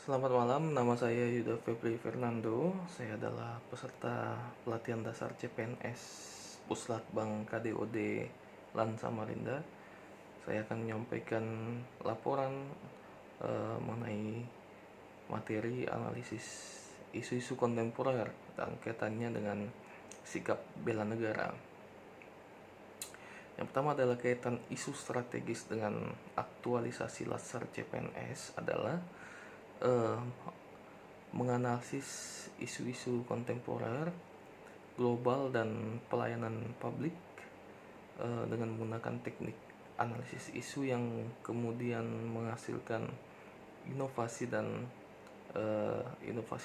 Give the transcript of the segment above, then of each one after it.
Selamat malam, nama saya Yuda Febri Fernando. Saya adalah peserta pelatihan dasar CPNS Puslatbang KDOD LAN Samarinda. Saya akan menyampaikan laporan mengenai materi analisis isu-isu kontemporer dan kaitannya dengan sikap bela negara. Yang pertama adalah kaitan isu strategis dengan aktualisasi laser CPNS adalah menganalisis isu-isu kontemporer, global dan pelayanan publik dengan menggunakan teknik analisis isu yang kemudian menghasilkan inovasi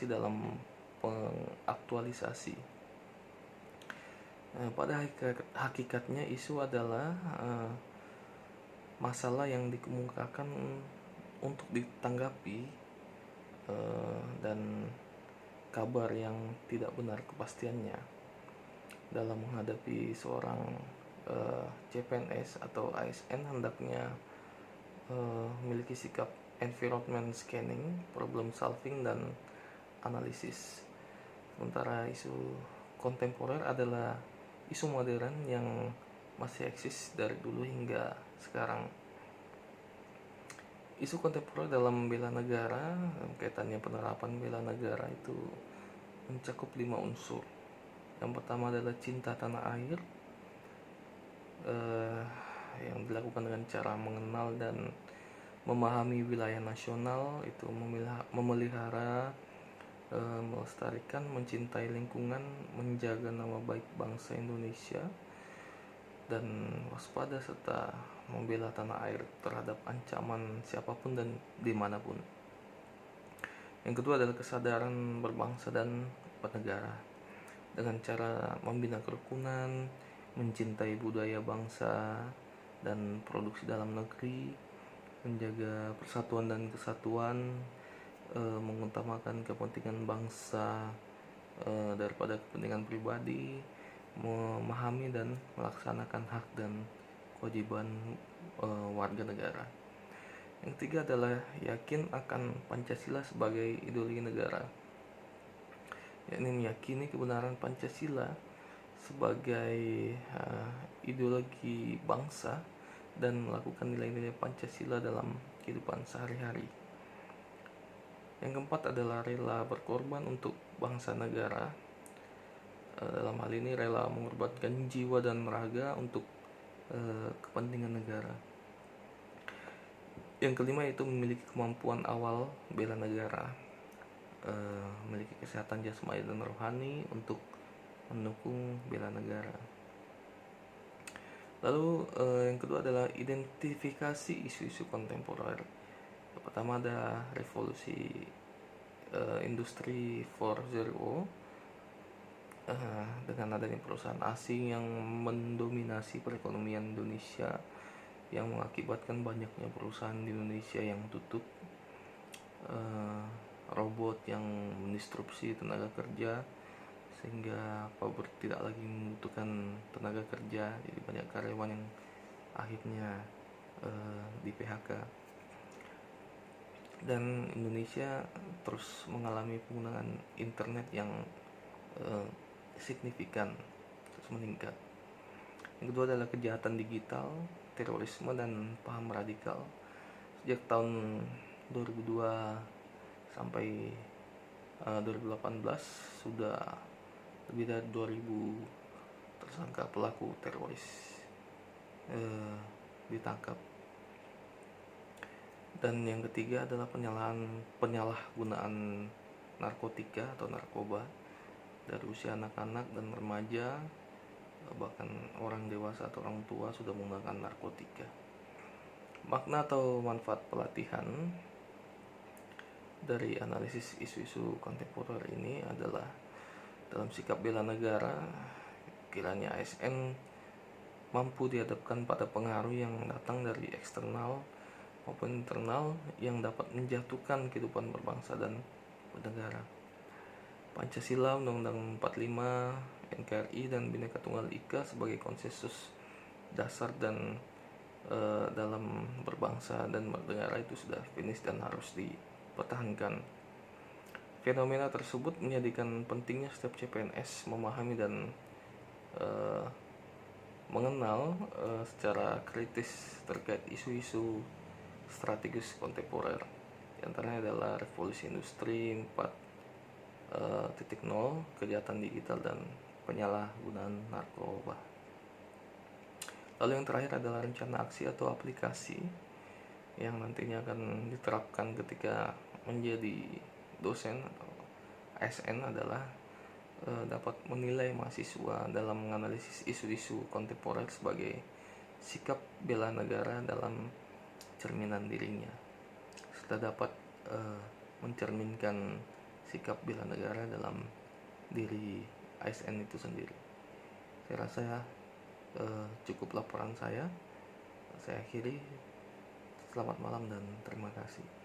dalam pengaktualisasi. Pada hakikatnya isu adalah masalah yang dikemukakan untuk ditanggapi dan kabar yang tidak benar kepastiannya dalam menghadapi seorang CPNS atau ASN hendaknya memiliki sikap environment scanning, problem solving, dan analisis. Sementara isu kontemporer adalah isu modern yang masih eksis dari dulu hingga sekarang. Isu kontemporer dalam bela negara, kaitannya penerapan bela negara itu mencakup 5 unsur. Yang pertama adalah cinta tanah air, yang dilakukan dengan cara mengenal dan memahami wilayah nasional, itu memelihara, melestarikan, mencintai lingkungan, menjaga nama baik bangsa Indonesia, dan waspada serta membela tanah air terhadap ancaman siapapun dan dimanapun. Yang kedua adalah kesadaran berbangsa dan bernegara dengan cara membina kerukunan, mencintai budaya bangsa dan produksi dalam negeri, menjaga persatuan dan kesatuan, mengutamakan kepentingan bangsa daripada kepentingan pribadi, memahami dan melaksanakan hak dan kewajiban warga negara. Yang ketiga adalah yakin akan Pancasila sebagai ideologi negara, yakni meyakini kebenaran Pancasila sebagai ideologi bangsa dan melakukan nilai-nilai Pancasila dalam kehidupan sehari-hari. Yang keempat adalah rela berkorban untuk bangsa negara. Dalam hal ini rela mengorbankan jiwa dan raga untuk kepentingan negara. Yang kelima itu memiliki kemampuan awal bela negara, memiliki kesehatan jasmani dan rohani untuk mendukung bela negara. Lalu yang kedua adalah identifikasi isu-isu kontemporer. Yang pertama ada revolusi industri 4.0, dengan adanya perusahaan asing yang mendominasi perekonomian Indonesia, yang mengakibatkan banyaknya perusahaan di Indonesia yang tutup, robot yang mendistrupsi tenaga kerja sehingga pabrik tidak lagi membutuhkan tenaga kerja, jadi banyak karyawan yang akhirnya di PHK. Dan Indonesia terus mengalami penggunaan internet yang signifikan, terus meningkat. Yang kedua adalah kejahatan digital, terorisme, dan paham radikal. Sejak tahun 2002 sampai 2018 sudah lebih dari 2000 tersangka pelaku teroris ditangkap. Dan yang ketiga adalah penyalahgunaan narkotika atau narkoba dari usia anak-anak dan remaja, bahkan orang dewasa atau orang tua sudah menggunakan narkotika. Makna atau manfaat pelatihan dari analisis isu-isu kontemporer ini adalah dalam sikap bela negara, kiranya ASN mampu dihadapkan pada pengaruh yang datang dari eksternal maupun internal yang dapat menjatuhkan kehidupan berbangsa dan bernegara. Pancasila, Undang-Undang 45, NKRI, dan Bhinneka Tunggal Ika sebagai konsensus dasar dan dalam berbangsa dan bernegara itu sudah finish dan harus pertahankan. Fenomena tersebut menjadikan pentingnya setiap CPNS memahami dan mengenal secara kritis terkait isu-isu strategis kontemporer. Di antaranya adalah revolusi industri 4.0, kejahatan digital, dan penyalahgunaan narkoba. Lalu yang terakhir adalah rencana aksi atau aplikasi yang nantinya akan diterapkan ketika menjadi dosen atau ASN adalah dapat menilai mahasiswa dalam menganalisis isu-isu kontemporer sebagai sikap bela negara dalam cerminan dirinya. Setelah dapat mencerminkan sikap bela negara dalam diri ASN itu sendiri, saya rasa cukup laporan saya akhiri. Selamat malam dan terima kasih.